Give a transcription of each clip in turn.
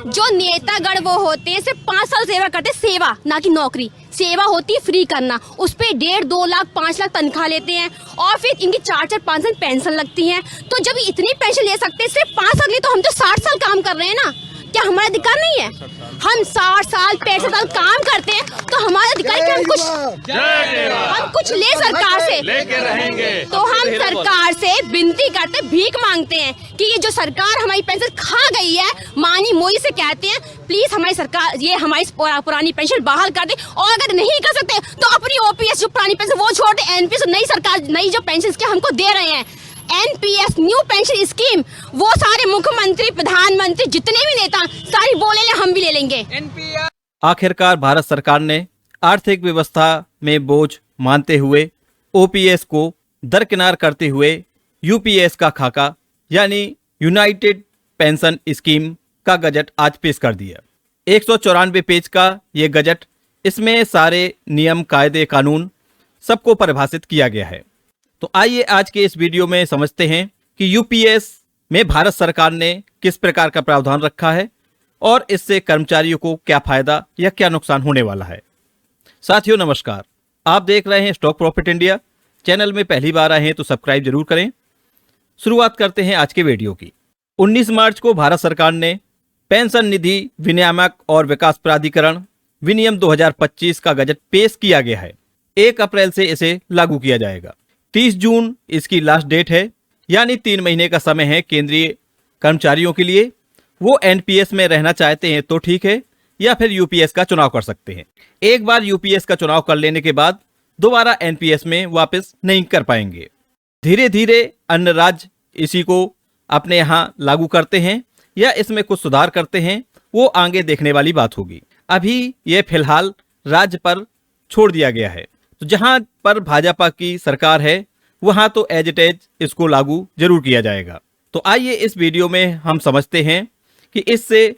जो नेतागण वो होते हैं सिर्फ 5 साल सेवा करते, सेवा ना कि नौकरी। सेवा होती है फ्री करना, उस पर 1.5, 2 लाख 5 लाख तनख्वाह लेते हैं और फिर इनकी 4-4, 5 साल पेंशन लगती है। तो जब इतनी पेंशन ले सकते हैं सिर्फ 5 साल की, तो हम तो 60 साल काम कर रहे हैं ना, क्या हमारा अधिकार नहीं है? हम 60 साल 65 साल काम करते हैं तो हमारा अधिकार है कि हम कुछ ले सरकार से लेके रहेंगे। तो हम सरकार से विनती करते, भीख मांगते हैं कि ये जो सरकार हमारी पेंशन खा गई है, माननीय मोदी से कहते हैं प्लीज हमारी सरकार ये हमारी पुरानी पेंशन बहाल कर दे। और अगर नहीं कर सकते तो अपनी ओपीएस जो पुरानी पेंशन वो छोड़ दे, एनपीएस नई सरकार नई जो पेंशन के हमको दे रहे हैं, एनपीएस न्यू पेंशन स्कीम, वो सारे मुख्यमंत्री प्रधानमंत्री जितने भी नेता सारी वो ले ले, हम भी ले लेंगे। आखिरकार भारत सरकार ने आर्थिक व्यवस्था में बोझ मानते हुए ओपीएस को दरकिनार करते हुए यूपीएस का खाका यानी यूनाइटेड पेंशन स्कीम का गजट आज पेश कर दिया। 194 पेज का ये गजट, इसमें सारे नियम कायदे कानून सबको परिभाषित किया गया है। तो आइए आज के इस वीडियो में समझते हैं कि यूपीएस में भारत सरकार ने किस प्रकार का प्रावधान रखा है और इससे कर्मचारियों को क्या फायदा या क्या नुकसान होने वाला है। साथियों नमस्कार, आप देख रहे हैं स्टॉक प्रॉफिट इंडिया। चैनल में पहली बार आए हैं तो सब्सक्राइब जरूर करें। शुरुआत करते हैं आज के वीडियो की। 19 मार्च को भारत सरकार ने पेंशन निधि विनियामक और विकास प्राधिकरण विनियम 2025 का गजट पेश किया गया है। 1 अप्रैल से इसे लागू किया जाएगा। 30 जून इसकी लास्ट डेट है, यानी 3 महीने का समय है केंद्रीय कर्मचारियों के लिए। वो एनपीएस में रहना चाहते हैं तो ठीक है, या फिर यूपीएस का चुनाव कर सकते हैं। एक बार यूपीएस का चुनाव कर लेने के बाद दोबारा एनपीएस में वापस नहीं कर पाएंगे। धीरे धीरे अन्य राज्य इसी को अपने यहाँ लागू करते हैं या इसमें कुछ सुधार करते हैं, वो आगे देखने वाली बात होगी। अभी ये फिलहाल राज्य पर छोड़ दिया गया है। तो जहां पर भाजपा की सरकार है वहां तो एज इट एज इसको लागू जरूर किया जाएगा। तो आइए इस वीडियो में हम समझते हैं कि इससे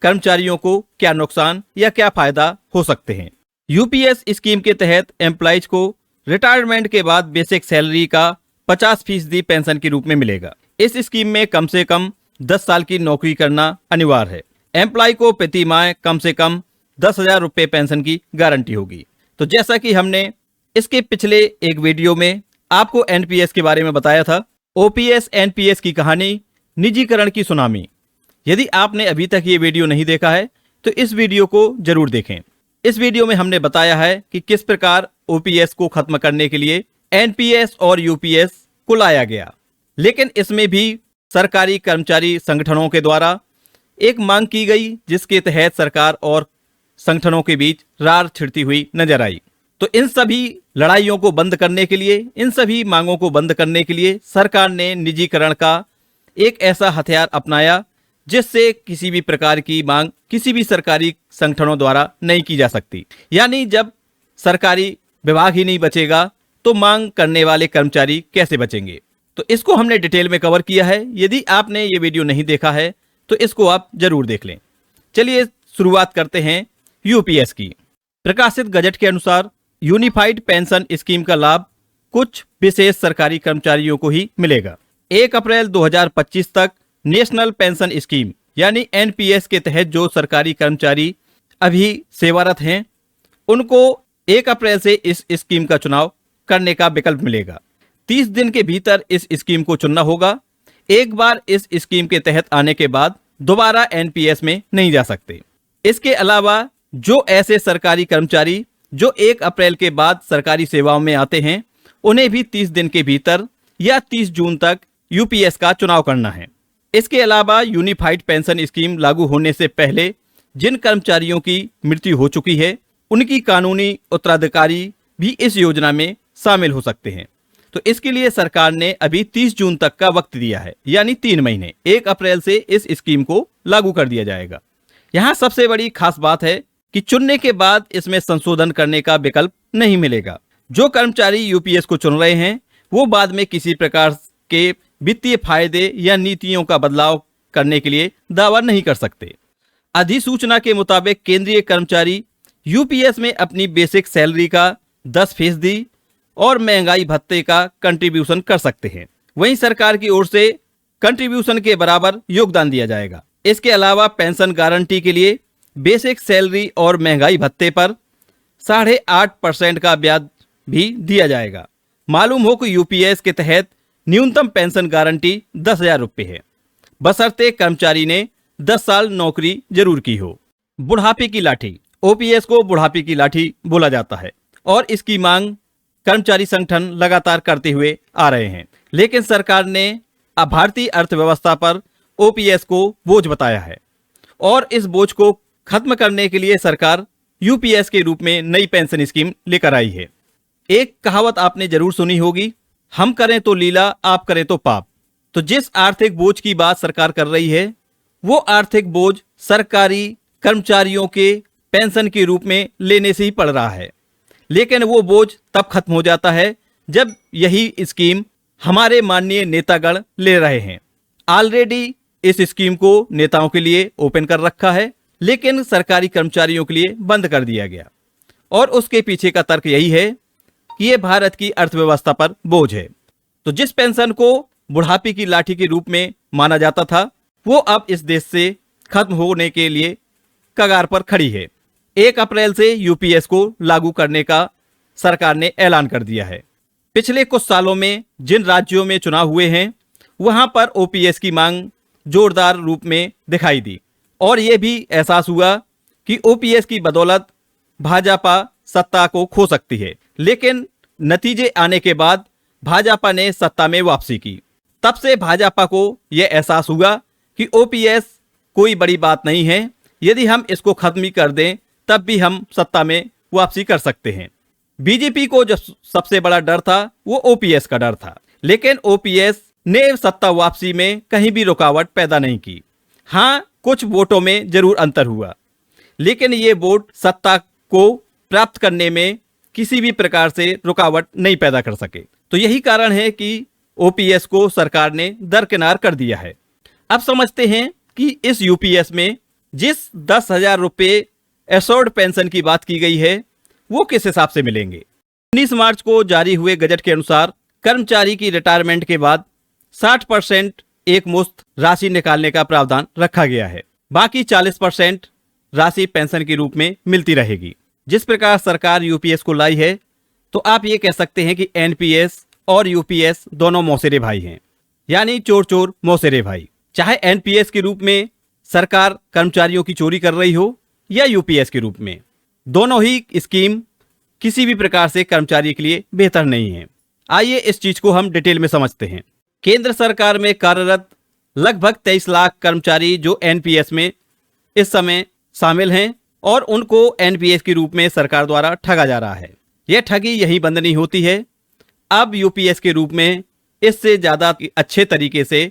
कर्मचारियों को क्या नुकसान या क्या फायदा हो सकते हैं। यूपीएस स्कीम के तहत एम्प्लॉइज को रिटायरमेंट के बाद बेसिक सैलरी का 50% पेंशन के रूप में मिलेगा। इस स्कीम में कम से कम 10 साल की नौकरी करना अनिवार्य है। एम्प्लॉय को प्रति माह कम से कम 10,000 रुपये पेंशन की गारंटी होगी। तो जैसा कि हमने इसके पिछले एक वीडियो में आपको एनपीएस के बारे में बताया था, ओपीएस एनपीएस की कहानी, निजीकरण की सुनामी। यदि आपने अभी तक ये वीडियो नहीं देखा है तो इस वीडियो को जरूर देखें। इस वीडियो में हमने बताया है कि किस प्रकार ओपीएस को खत्म करने के लिए एनपीएस और यूपीएस को लाया गया, लेकिन इसमें भी सरकारी कर्मचारी संगठनों के द्वारा एक मांग की गई जिसके तहत सरकार और संगठनों के बीच रार छिड़ती हुई नजर आई। तो इन सभी लड़ाइयों को बंद करने के लिए, इन सभी मांगों को बंद करने के लिए सरकार ने निजीकरण का एक ऐसा हथियार अपनाया जिससे किसी भी प्रकार की मांग किसी भी सरकारी संगठनों द्वारा नहीं की जा सकती। यानी जब सरकारी विभाग ही नहीं बचेगा तो मांग करने वाले कर्मचारी कैसे बचेंगे। तो इसको हमने डिटेल में कवर किया है। यदि आपने ये वीडियो नहीं देखा है तो इसको आप जरूर देख लें। चलिए शुरुआत करते हैं यूपीएस की। प्रकाशित गजट के अनुसार यूनिफाइड पेंशन स्कीम का लाभ कुछ विशेष सरकारी कर्मचारियों को ही मिलेगा। 1 अप्रैल 2025 तक नेशनल पेंशन स्कीम यानी एनपीएस के तहत जो सरकारी कर्मचारी अभी सेवारत हैं उनको 1 अप्रैल से इस स्कीम का चुनाव करने का विकल्प मिलेगा। 30 दिन के भीतर इस स्कीम को चुनना होगा। एक बार इस स्कीम के तहत आने के बाद दोबारा एनपीएस में नहीं जा सकते। इसके अलावा जो ऐसे सरकारी कर्मचारी जो 1 अप्रैल के बाद सरकारी सेवाओं में आते हैं उन्हें भी 30 दिन के भीतर या 30 जून तक यूपीएस का चुनाव करना है। इसके अलावा यूनिफाइड पेंशन स्कीम लागू होने से पहले जिन कर्मचारियों की मृत्यु हो चुकी है उनकी कानूनी उत्तराधिकारी भी इस योजना में शामिल हो सकते हैं। तो इसके लिए सरकार ने अभी 30 जून तक का वक्त दिया है, यानी 3 महीने। 1 अप्रैल से इस स्कीम को लागू कर दिया जाएगा। यहाँ सबसे बड़ी खास बात है कि चुनने के बाद इसमें संशोधन करने का विकल्प नहीं मिलेगा। जो कर्मचारी यूपीएस को चुन रहे हैं वो बाद में किसी प्रकार के वित्तीय फायदे या नीतियों का बदलाव करने के लिए दावा नहीं कर सकते। अधिसूचना के मुताबिक केंद्रीय कर्मचारी यूपीएस में अपनी बेसिक सैलरी का 10% और महंगाई भत्ते का कंट्रीब्यूशन कर सकते हैं। वहीं सरकार की ओर से कंट्रीब्यूशन के बराबर योगदान दिया जाएगा। इसके अलावा पेंशन गारंटी के लिए बेसिक सैलरी और महंगाई भत्ते पर 8.5% का ब्याज भी दिया जाएगा। मालूम हो कि यूपीएस के तहत न्यूनतम पेंशन गारंटी 10,000 रुपये है, बशर्ते कर्मचारी ने 10 साल नौकरी जरूर की हो। बुढ़ापे की लाठी, ओपीएस को बुढ़ापे की लाठी बोला जाता है और इसकी मांग कर्मचारी संगठन लगातार करते हुए आ रहे हैं, लेकिन सरकार ने अब भारतीय अर्थव्यवस्था पर ओपीएस को बोझ बताया है और इस बोझ को खत्म करने के लिए सरकार यूपीएस के रूप में नई पेंशन स्कीम लेकर आई है। एक कहावत आपने जरूर सुनी होगी, हम करें तो लीला, आप करें तो पाप। तो जिस आर्थिक बोझ की बात सरकार कर रही है वो आर्थिक बोझ सरकारी कर्मचारियों के पेंशन के रूप में लेने से ही पड़ रहा है, लेकिन वो बोझ तब खत्म हो जाता है जब यही स्कीम हमारे माननीय नेतागण ले रहे हैं। ऑलरेडी इस स्कीम को नेताओं के लिए ओपन कर रखा है, लेकिन सरकारी कर्मचारियों के लिए बंद कर दिया गया और उसके पीछे का तर्क यही है कि ये भारत की अर्थव्यवस्था पर बोझ है। तो जिस पेंशन को बुढ़ापे की लाठी के रूप में माना जाता था वो अब इस देश से खत्म होने के लिए कगार पर खड़ी है। 1 अप्रैल से यूपीएस को लागू करने का सरकार ने ऐलान कर दिया है। पिछले कुछ सालों में जिन राज्यों में चुनाव हुए हैं वहां पर ओपीएस की मांग जोरदार रूप में दिखाई दी और यह भी एहसास हुआ कि ओपीएस की बदौलत भाजपा सत्ता को खो सकती है, लेकिन नतीजे आने के बाद भाजपा ने सत्ता में वापसी की। तब से भाजपा को यह एहसास हुआ कि ओपीएस कोई बड़ी बात नहीं है, यदि हम इसको खत्म ही कर दें तब भी हम सत्ता में वापसी कर सकते हैं। बीजेपी को जो सबसे बड़ा डर था वो ओपीएस का डर था, लेकिन ओपीएस ने सत्ता वापसी में कहीं भी रुकावट पैदा नहीं की। हाँ, कुछ वोटों में जरूर अंतर हुआ, लेकिन ये वोट सत्ता को प्राप्त करने में किसी भी प्रकार से रुकावट नहीं पैदा कर सके। तो यही कारण है कि ओपीएस को सरकार ने दरकिनार कर दिया है। अब समझते हैं कि इस यूपीएस में जिस 10,000 रुपये एश्योर्ड पेंशन की बात की गई है वो किस हिसाब से मिलेंगे। 19 मार्च को जारी हुए गजट के अनुसार कर्मचारी की रिटायरमेंट के बाद 60% एक मुश्त राशि निकालने का प्रावधान रखा गया है, बाकी 40% राशि पेंशन के रूप में मिलती रहेगी। जिस प्रकार सरकार यूपीएस को लाई है तो आप ये कह सकते हैं कि एनपीएस और यूपीएस दोनों मौसेरे भाई हैं, यानी चोर चोर मौसेरे भाई। चाहे एनपीएस के रूप में सरकार कर्मचारियों की चोरी कर रही हो या यूपीएस के रूप में, दोनों ही स्कीम किसी भी प्रकार से कर्मचारी के लिए बेहतर नहीं है। आइए इस चीज को हम डिटेल में समझते हैं। केंद्र सरकार में कार्यरत लगभग 23 लाख कर्मचारी जो एनपीएस में इस समय शामिल हैं और उनको एनपीएस के रूप में सरकार द्वारा ठगा जा रहा है। यह ठगी यहीं बंद नहीं होती है, अब यूपीएस के रूप में इससे ज्यादा अच्छे तरीके से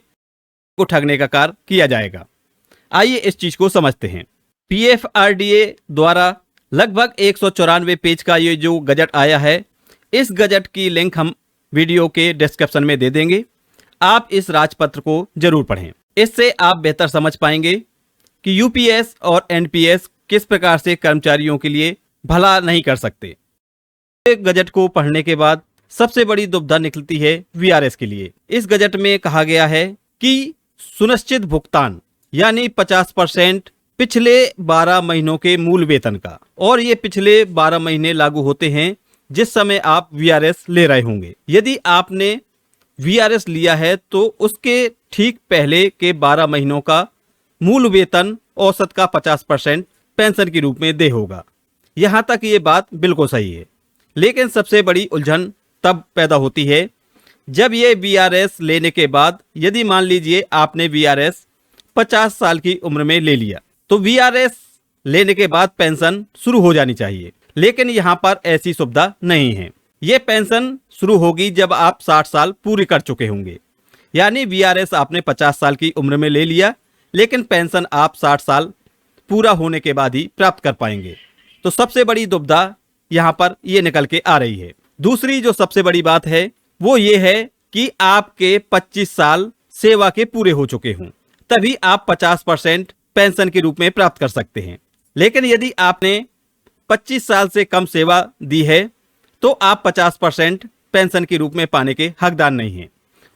को ठगने का कार्य किया जाएगा। आइए इस चीज को समझते हैं। पीएफआरडीए द्वारा लगभग 194 पेज का ये जो गजट आया है, इस गजट की लिंक हम वीडियो के डिस्क्रिप्शन में दे देंगे। आप इस राजपत्र को जरूर पढ़ें, इससे आप बेहतर समझ पाएंगे कि यूपीएस और एनपीएस किस प्रकार से कर्मचारियों के लिए भला नहीं कर सकते। गजट को पढ़ने के बाद सबसे बड़ी दुविधा निकलती है वीआरएस के लिए। इस गजट में कहा गया है कि सुनिश्चित भुगतान यानी 50% पिछले 12 महीनों के मूल वेतन का, और ये पिछले 12 महीने लागू होते हैं जिस समय आप वीआरएस ले रहे होंगे। यदि आपने वीआरएस लिया है तो उसके ठीक पहले के 12 महीनों का मूल वेतन औसत का 50% पेंशन के रूप में दे होगा। यहाँ तक ये बात बिल्कुल सही है, लेकिन सबसे बड़ी उलझन तब पैदा होती है जब ये वीआरएस लेने के बाद, यदि मान लीजिए आपने वीआरएस 50 साल की उम्र में ले लिया तो वीआरएस लेने के बाद पेंशन शुरू हो जानी चाहिए, लेकिन यहाँ पर ऐसी सुविधा नहीं है। ये पेंशन शुरू होगी जब आप 60 साल पूरे कर चुके होंगे, यानी वीआरएस आपने 50 साल की उम्र में ले लिया, लेकिन पेंशन आप 60 साल पूरा होने के बाद ही प्राप्त कर पाएंगे। तो सबसे बड़ी दुविधा यहाँ पर ये निकल के आ रही है। दूसरी जो सबसे बड़ी बात है वो ये है कि आपके 25 साल सेवा के पूरे हो चुके हों, तभी आप 50% पेंशन के रूप में प्राप्त कर सकते हैं। लेकिन यदि आपने 25 साल से कम सेवा दी है तो आप 50% पेंशन के रूप में पाने के हकदार नहीं हैं।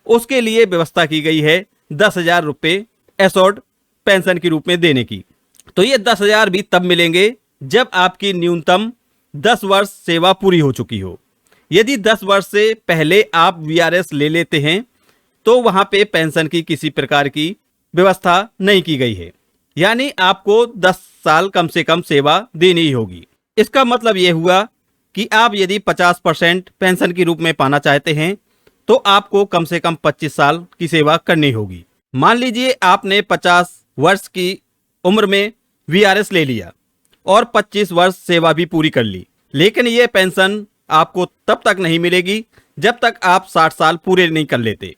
उसके लिए व्यवस्था की गई है 10,000 रुपये एश्योर्ड पेंशन के रूप में देने की। तो ये 10,000 भी तब मिलेंगे जब आपकी न्यूनतम 10 वर्ष सेवा पूरी हो चुकी हो। यदि 10 वर्ष से पहले आप वीआरएस ले लेते हैं तो वहां पे पेंशन की किसी प्रकार की व्यवस्था नहीं की गई है, यानी आपको 10 साल कम से कम सेवा देनी ही होगी। इसका मतलब यह हुआ कि आप यदि 50% पेंशन के रूप में पाना चाहते हैं तो आपको कम से कम 25 साल की सेवा करनी होगी। मान लीजिए आपने 50 वर्ष की उम्र में वीआरएस ले लिया और 25 वर्ष सेवा भी पूरी कर ली, लेकिन ये पेंशन आपको तब तक नहीं मिलेगी जब तक आप 60 साल पूरे नहीं कर लेते।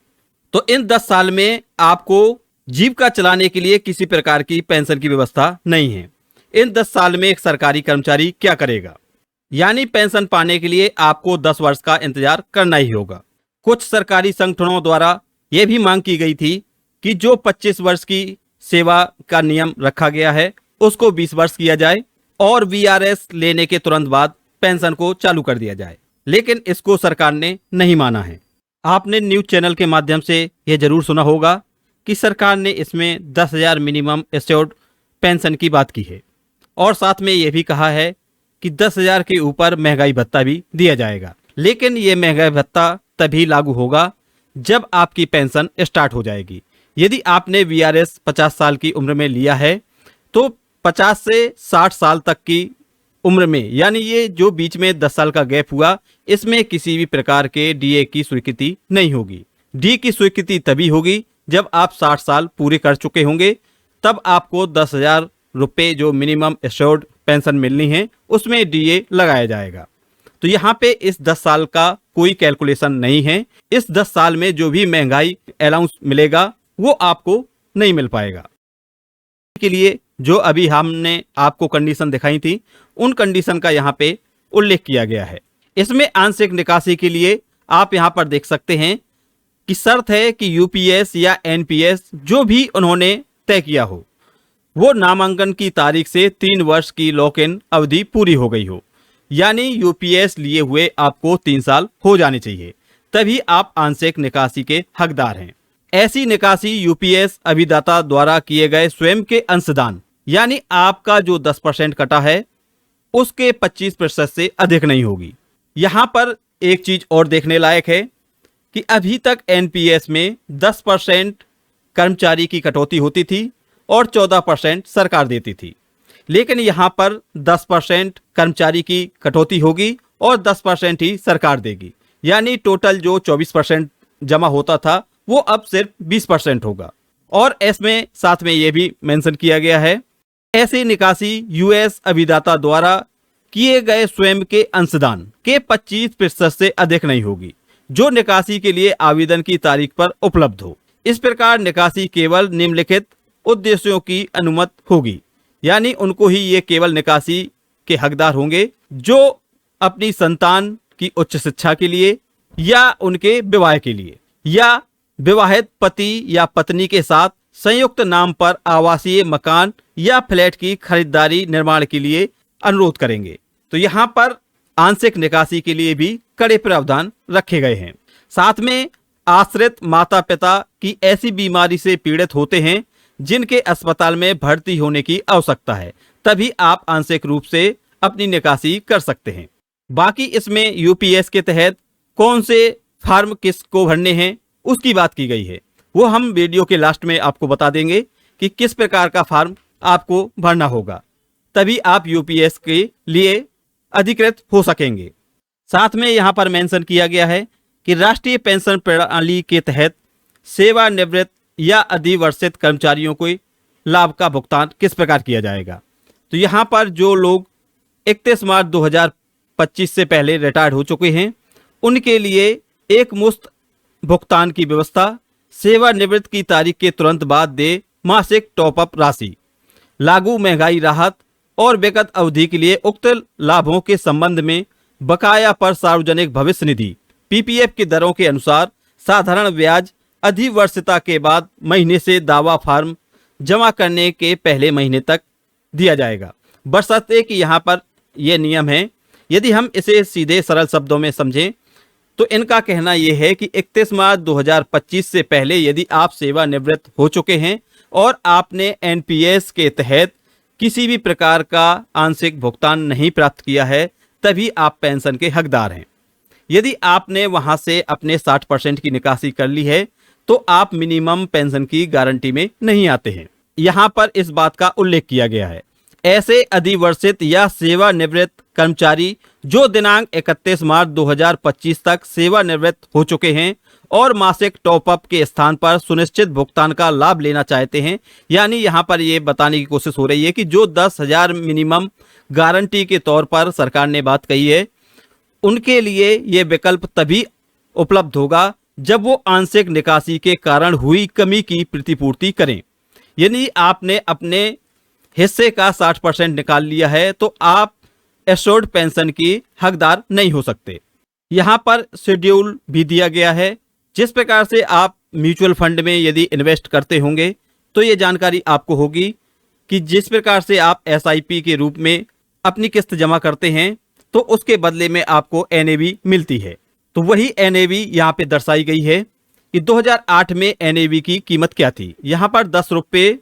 तो इन 10 साल में आपको जीविका चलाने के लिए किसी प्रकार की पेंशन की व्यवस्था नहीं है। इन 10 साल में एक सरकारी कर्मचारी क्या करेगा, यानी पेंशन पाने के लिए आपको 10 वर्ष का इंतजार करना ही होगा। कुछ सरकारी संगठनों द्वारा यह भी मांग की गई थी कि जो 25 वर्ष की सेवा का नियम रखा गया है उसको 20 वर्ष किया जाए और वीआरएस लेने के तुरंत बाद पेंशन को चालू कर दिया जाए, लेकिन इसको सरकार ने नहीं माना है। आपने न्यूज चैनल के माध्यम से यह जरूर सुना होगा कि सरकार ने इसमें 10,000 मिनिमम एश्योर्ड पेंशन की बात की है और साथ में यह भी कहा है कि 10,000 के ऊपर महंगाई भत्ता भी दिया जाएगा, लेकिन ये महंगाई भत्ता तभी लागू होगा जब आपकी पेंशन स्टार्ट हो जाएगी। यदि आपने वीआरएस 50 साल की उम्र में लिया है तो 50 से 60 साल तक की उम्र में, यानी ये जो बीच में 10 साल का गैप हुआ, इसमें किसी भी प्रकार के डीए की स्वीकृति नहीं होगी। डी की स्वीकृति तभी होगी जब आप 60 साल पूरे कर चुके होंगे, तब आपको 10,000 रुपये जो मिनिमम एश्योर्ड पेंशन मिलनी है उसमें डीए लगाया जाएगा। तो यहाँ पे इस 10 साल का कोई कैलकुलेशन नहीं है। इस 10 साल में जो भी महंगाई अलाउंस मिलेगा वो आपको नहीं मिल पाएगा। के लिए जो अभी हमने आपको कंडीशन दिखाई थी उन कंडीशन का यहाँ पे उल्लेख किया गया है। इसमें आंशिक निकासी के लिए आप यहाँ पर देख सकते हैं कि शर्त है कि यूपीएस या एनपीएस जो भी उन्होंने तय किया हो वो नामांकन की तारीख से 3 वर्ष की लॉक इन अवधि पूरी हो गई हो, यानी यूपीएस लिए हुए आपको 3 साल हो जाने चाहिए, तभी आप आंशिक निकासी के हकदार हैं। ऐसी निकासी यूपीएस अभिदाता द्वारा किए गए स्वयं के अंशदान, यानी आपका जो 10% कटा है उसके 25% से अधिक नहीं होगी। यहाँ पर एक चीज और देखने लायक है कि अभी तक एनपीएस में 10% कर्मचारी की कटौती होती थी और 14% सरकार देती थी, लेकिन यहाँ पर 10% कर्मचारी की कटौती होगी और 10% ही सरकार देगी, यानी टोटल जो 24% जमा होता था वो अब सिर्फ 20% होगा। और इसमें साथ में ये भी मेंशन किया गया है, ऐसी निकासी यूएस अभिदाता द्वारा किए गए स्वयं के अंशदान के 25% से अधिक नहीं होगी, जो निकासी के लिए आवेदन की तारीख पर उपलब्ध हो। इस प्रकार निकासी केवल निम्नलिखित उद्देश्यों की अनुमत होगी, यानी उनको ही ये केवल निकासी के हकदार होंगे जो अपनी संतान की उच्च शिक्षा के लिए या उनके विवाह के लिए या विवाहित पति या पत्नी के साथ संयुक्त नाम पर आवासीय मकान या फ्लैट की खरीदारी निर्माण के लिए अनुरोध करेंगे। तो यहाँ पर आंशिक निकासी के लिए भी कड़े प्रावधान रखे गए हैं। साथ में आश्रित माता पिता की ऐसी बीमारी से पीड़ित होते हैं जिनके अस्पताल में भर्ती होने की आवश्यकता है, तभी आप आंशिक रूप से अपनी निकासी कर सकते हैं। बाकी इसमें यूपीएस के तहत कौन से फॉर्म किसको भरने हैं उसकी बात की गई है, वो हम वीडियो के लास्ट में आपको बता देंगे कि किस प्रकार का फॉर्म आपको भरना होगा, तभी आप यूपीएस के लिए अधिकृत हो सकेंगे। साथ में यहाँ पर मेंशन किया गया है कि राष्ट्रीय पेंशन प्रणाली के तहत सेवानिवृत्त या अधिवर्षित कर्मचारियों को लाभ का भुगतान किस प्रकार किया जाएगा। तो यहाँ पर जो लोग 31 मार्च 2025 से पहले रिटायर्ड हो चुके हैं उनके लिए एक मुश्त भुगतान की व्यवस्था, सेवानिवृत्त की तारीख के तुरंत बाद दे मासिक टॉपअप राशि, लागू महंगाई राहत और विगत अवधि के लिए उक्त लाभों के संबंध में बकाया पर सार्वजनिक भविष्य निधि पीपीएफ की दरों के अनुसार साधारण ब्याज अधिवर्षता के बाद महीने से दावा फॉर्म जमा करने के पहले महीने तक दिया जाएगा, बशर्ते कि यहाँ पर यह नियम है। यदि हम इसे सीधे सरल शब्दों में समझें तो इनका कहना यह है कि 31 मार्च 2025 से पहले यदि आप सेवानिवृत्त हो चुके हैं और आपने एनपीएस के तहत किसी भी प्रकार का आंशिक भुगतान नहीं प्राप्त किया है, तभी आप पेंशन के हकदार हैं। यदि आपने वहां से अपने 60% की निकासी कर ली है तो आप मिनिमम पेंशन की गारंटी में नहीं आते हैं। यहाँ पर इस बात का उल्लेख किया गया है, ऐसे अधिवर्षित या सेवानिवृत्त कर्मचारी जो दिनांक 31 मार्च 2025 तक सेवानिवृत्त हो चुके हैं और मासिक टॉपअप के स्थान पर सुनिश्चित भुगतान का लाभ लेना चाहते हैं। यानी यहाँ पर ये बताने की कोशिश हो रही है कि जो 10,000 मिनिमम गारंटी के तौर पर सरकार ने बात कही है, उनके लिए ये विकल्प तभी उपलब्ध होगा जब वो आंशिक निकासी के कारण हुई कमी की प्रतिपूर्ति करें। यानी आपने अपने हिस्से का 60% निकाल लिया है तो आप एश्योर्ड पेंशन की हकदार नहीं हो सकते। यहाँ पर शेड्यूल भी दिया गया है, जिस प्रकार से आप म्यूचुअल फंड में यदि इन्वेस्ट करते होंगे तो ये जानकारी आपको होगी कि जिस प्रकार से आप एसआईपी के रूप में अपनी किस्त जमा करते हैं तो उसके बदले में आपको एनएवी मिलती है। तो वही एनएवी यहाँ पे दर्शाई गई है कि 2008 में एनएवी की कीमत क्या थी। यहाँ पर 10 रुपये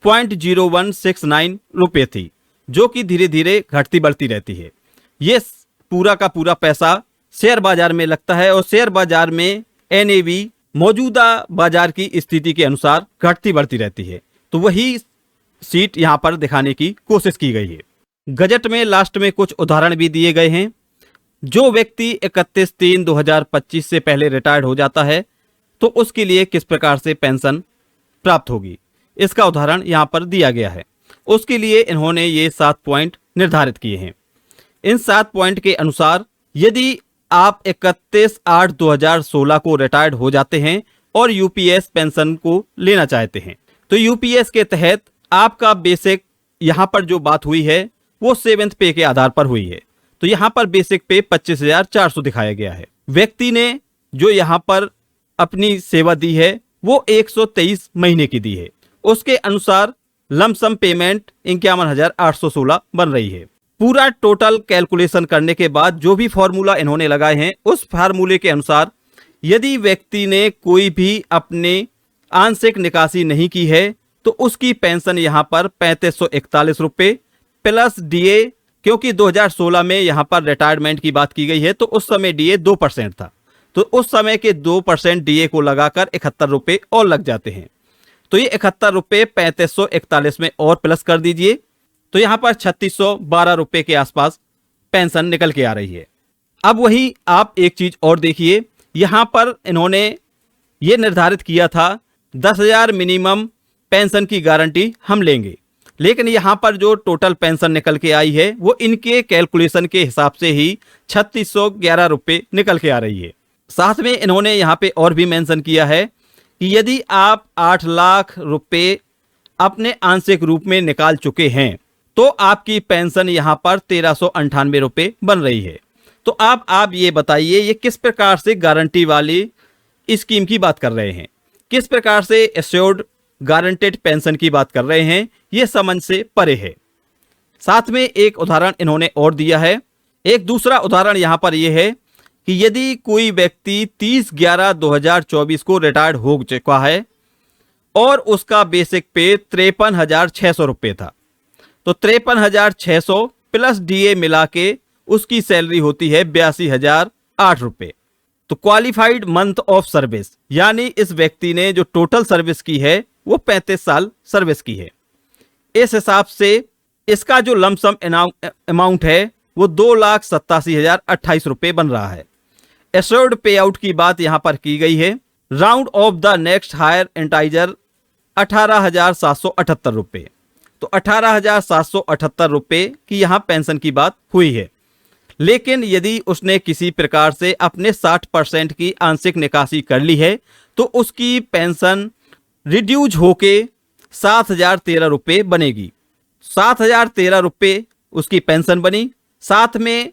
0.0169 रुपये थी, जो कि धीरे धीरे घटती बढ़ती रहती है। ये पूरा का पूरा पैसा शेयर बाजार में लगता है और शेयर बाजार में एनएवी मौजूदा बाजार की स्थिति के अनुसार घटती बढ़ती रहती है। तो वही सीट यहाँ पर दिखाने की कोशिश की गई है। गजट में लास्ट में कुछ उदाहरण भी दिए गए हैं। जो व्यक्ति 31/3/2025 से पहले रिटायर्ड हो जाता है तो उसके लिए किस प्रकार से पेंशन प्राप्त होगी, इसका उदाहरण यहाँ पर दिया गया है। उसके लिए इन्होंने ये 7 पॉइंट निर्धारित किए हैं। इन 7 पॉइंट के अनुसार यदि आप 31/8/2016 को रिटायर्ड हो जाते हैं और यूपीएस पेंशन को लेना चाहते हैं तो यूपीएस के तहत आपका बेसिक यहाँ पर जो बात हुई है वो 7th पे के आधार पर हुई है। तो यहाँ पर बेसिक पे 25,400 दिखाया गया है। व्यक्ति ने जो यहाँ पर अपनी सेवा दी है वो 123 महीने की दी है। उसके अनुसार लमसम पेमेंट 51,816 बन रही है। पूरा टोटल कैलकुलेशन करने के बाद जो भी फॉर्मूला इन्होंने लगाए हैं उस फार्मूले के अनुसार यदि व्यक्ति ने कोई भी अपने आंशिक निकासी नहीं की है तो उसकी पेंशन यहाँ पर 3541 रुपये प्लस डीए, क्योंकि 2016 में यहाँ पर रिटायरमेंट की बात की गई है तो उस समय डीए 2% था, तो उस समय के 2% डीए को लगाकर 71 रुपये और लग जाते हैं। तो ये 71 रुपये 3541 में और प्लस कर दीजिए तो यहाँ पर 3612 रुपये के आसपास पेंशन निकल के आ रही है। अब वही आप एक चीज और देखिए, यहाँ पर इन्होंने ये निर्धारित किया था 10,000 मिनिमम पेंशन की गारंटी हम लेंगे, लेकिन यहाँ पर जो टोटल पेंशन निकल के आई है वो इनके कैलकुलेशन के हिसाब से ही 3611 रुपये निकल के आ रही है। साथ में इन्होंने यहाँ पे और भी मेंशन किया है कि यदि आप 8 लाख रुपए अपने आंशिक रूप में निकाल चुके हैं तो आपकी पेंशन यहाँ पर 1398 रुपये बन रही है। तो आप ये बताइए ये किस प्रकार से गारंटी वाली स्कीम की बात कर रहे हैं, किस प्रकार से एश्योर्ड गारंटेड पेंशन की बात कर रहे हैं, ये समझ से परे है। साथ में एक उदाहरण इन्होंने और दिया है। एक दूसरा उदाहरण यहाँ पर यह है कि यदि कोई व्यक्ति 30/11/2024 को रिटायर्ड हो चुका है और उसका बेसिक पे 53,600 रुपये था, तो 53,600 प्लस डीए मिला के उसकी सैलरी होती है 82,008 रुपये। तो क्वालिफाइड मंथ ऑफ सर्विस, यानी इस व्यक्ति ने जो टोटल सर्विस की है वो 35 साल सर्विस की है। इस हिसाब से इसका जो लमसम अमाउंट है वो 2,87,028 रुपये बन रहा है। एश्योर्ड पे आउट की बात यहां पर की गई है। Round off the next higher integer 18,778 रुपये, तो 18,778 रुपये की यहां पेंशन की बात हुई है। लेकिन यदि उसने किसी प्रकार से अपने 60% की आंशिक निकासी कर ली है तो उसकी पेंशन रिड्यूज होके 7,013 रुपये बनेगी। 7,013 रुपये उसकी पेंशन बनी, साथ में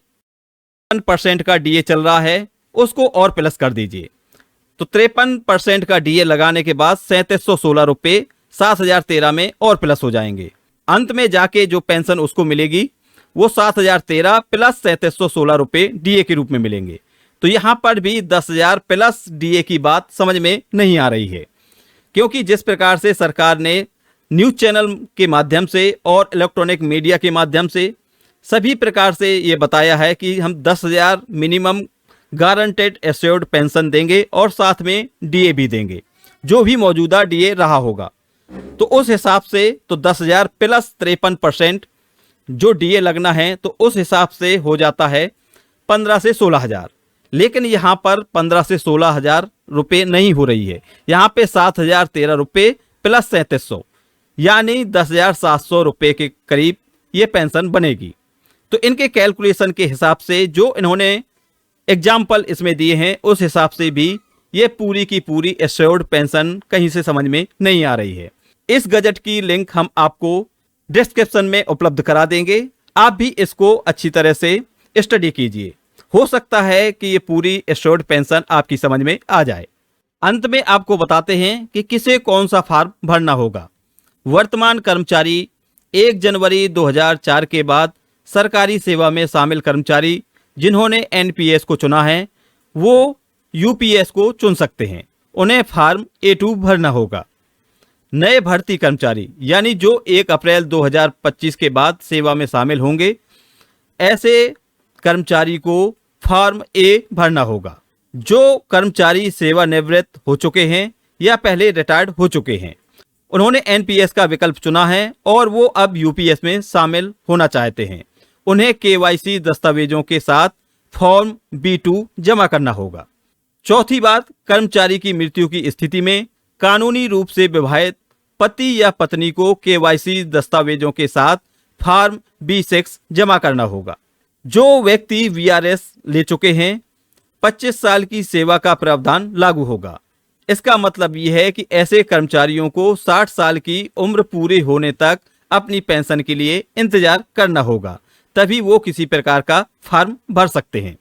53% का डीए चल रहा है, उसको और प्लस कर दीजिए। तो 53% का डीए लगाने के बाद 3716 रुपये 7,013 में और प्लस हो जाएंगे। अंत में जाके जो पेंशन उसको मिलेगी वो 7,013 प्लस 3716 रुपये डीए के रूप में मिलेंगे। तो यहाँ पर भी 10,000 प्लस डीए की बात समझ में नहीं आ रही है, क्योंकि जिस प्रकार से सरकार ने न्यूज़ चैनल के माध्यम से और इलेक्ट्रॉनिक मीडिया के माध्यम से सभी प्रकार से ये बताया है कि हम 10,000 मिनिमम गारंटेड एश्योर्ड पेंशन देंगे और साथ में डीए भी देंगे, जो भी मौजूदा डीए रहा होगा। तो उस हिसाब से तो 10,000 प्लस 53% जो डीए लगना है, तो उस हिसाब से हो जाता है 15 से 16,000। लेकिन यहाँ पर 15 से 16,000 रुपये नहीं हो रही है, यहाँ पे 7,013 रुपये प्लस 3700 यानी 10,700 रुपये के करीब ये पेंशन बनेगी। तो इनके कैलकुलेशन के हिसाब से जो इन्होंने एग्जाम्पल इसमें दिए हैं, उस हिसाब से भी ये पूरी की पूरी एश्योर्ड पेंशन कहीं से समझ में नहीं आ रही है। इस गजट की लिंक हम आपको डिस्क्रिप्शन में उपलब्ध करा देंगे, आप भी इसको अच्छी तरह से स्टडी कीजिए। हो सकता है कि ये पूरी एश्योर्ड पेंशन आपकी समझ में आ जाए। अंत में आपको बताते हैं कि किसे कौन सा फॉर्म भरना होगा। वर्तमान कर्मचारी 1 जनवरी 2004 के बाद सरकारी सेवा में शामिल कर्मचारी जिन्होंने एनपीएस को चुना है, वो यूपीएस को चुन सकते हैं। उन्हें फॉर्म A2 भरना होगा। नए भर्ती कर्मचारी यानी जो 1 अप्रैल 2025 के बाद सेवा में शामिल होंगे, ऐसे कर्मचारी को फॉर्म A भरना होगा। जो कर्मचारी सेवानिवृत्त हो चुके हैं या पहले रिटायर्ड हो चुके हैं, उन्होंने एनपीएस का विकल्प चुना है और वो अब यूपीएस में शामिल होना चाहते हैं, उन्हें केवाईसी दस्तावेजों के साथ फॉर्म B2 जमा करना होगा। चौथी बात, कर्मचारी की मृत्यु की स्थिति में कानूनी रूप से विवाहित पति या पत्नी को केवाईसी दस्तावेजों के साथ फॉर्म B6 जमा करना होगा। जो व्यक्ति वीआरएस ले चुके हैं, 25 साल की सेवा का प्रावधान लागू होगा। इसका मतलब यह है कि ऐसे कर्मचारियों को 60 साल की उम्र पूरी होने तक अपनी पेंशन के लिए इंतजार करना होगा, तभी वो किसी प्रकार का फॉर्म भर सकते हैं।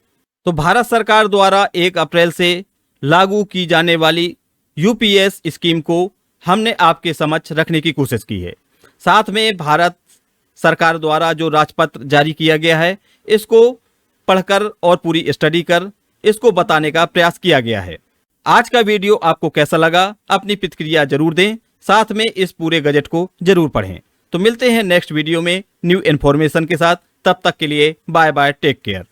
तो भारत सरकार द्वारा 1 अप्रैल से लागू की जाने वाली यूपीएस स्कीम को हमने आपके समक्ष रखने की कोशिश की है। साथ में भारत सरकार द्वारा जो राजपत्र जारी किया गया है, इसको पढ़कर और पूरी स्टडी कर इसको बताने का प्रयास किया गया है। आज का वीडियो आपको कैसा लगा, अपनी प्रतिक्रिया जरूर दें, साथ में इस पूरे गजट को जरूर पढ़ें। तो मिलते हैं नेक्स्ट वीडियो में न्यू इन्फॉर्मेशन के साथ। तब तक के लिए बाय बाय, टेक केयर।